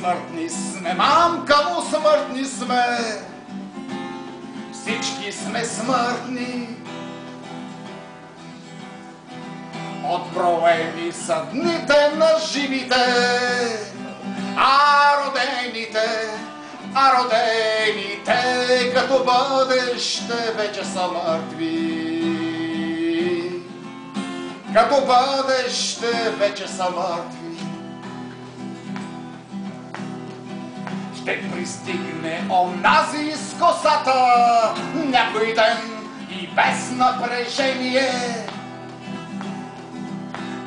Смъртни сме, мамка му, смъртни сме. Всички сме смъртни. Отброени са дните на живите, а родените като бъдеще вече са мъртви. Като бъдеще вече са мъртви. Ще пристигне онази с косата някой ден и без напрежение,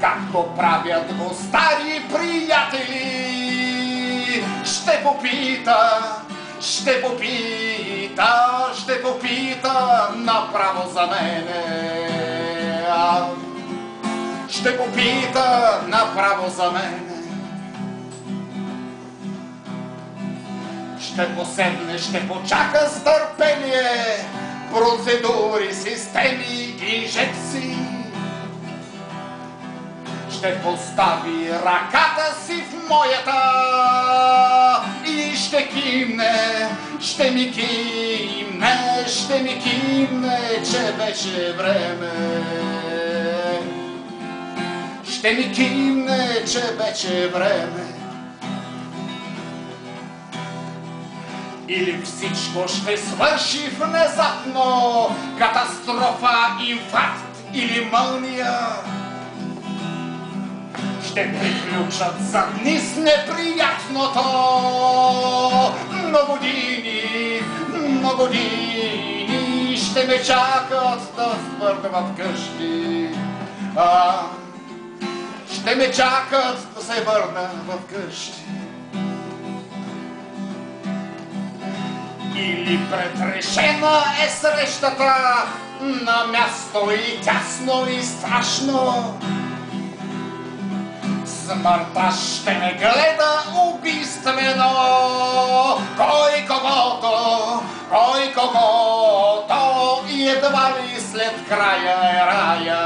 както правят го стари приятели. Ще попита направо за мене. Ще попита направо за мене. Ще поседне, ще почака с търпение процедури, системи, инжекции. Ще постави ръката си в моята и ще ми кимне, че беше време. Ще ми кимне, че вече време. Или всичко ще свърши внезапно, катастрофа, инфаркт или мълния. Ще приключат за дни с неприятното, но години ще ме чакат да върна вкъщи. Ще ме чакат да се върна вкъщи. Или предрешена е срещата на място и тясно и страшно. Смъртта ще ме гледа убийствено. Кой когото и едва ли след края е рая.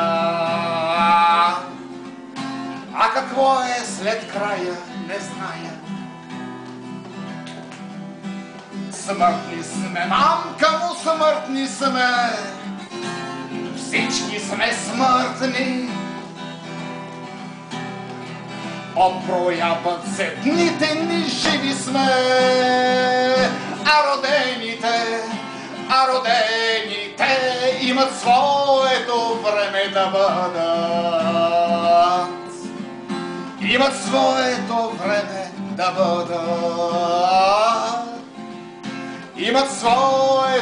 А какво е след края, не зная. Смъртни сме, мамка му, смъртни сме. Всички сме смъртни. Отброяват се дните ни, живи сме. А родените имат своето време да бъдат. Имат своето време да бъдат. Имат своето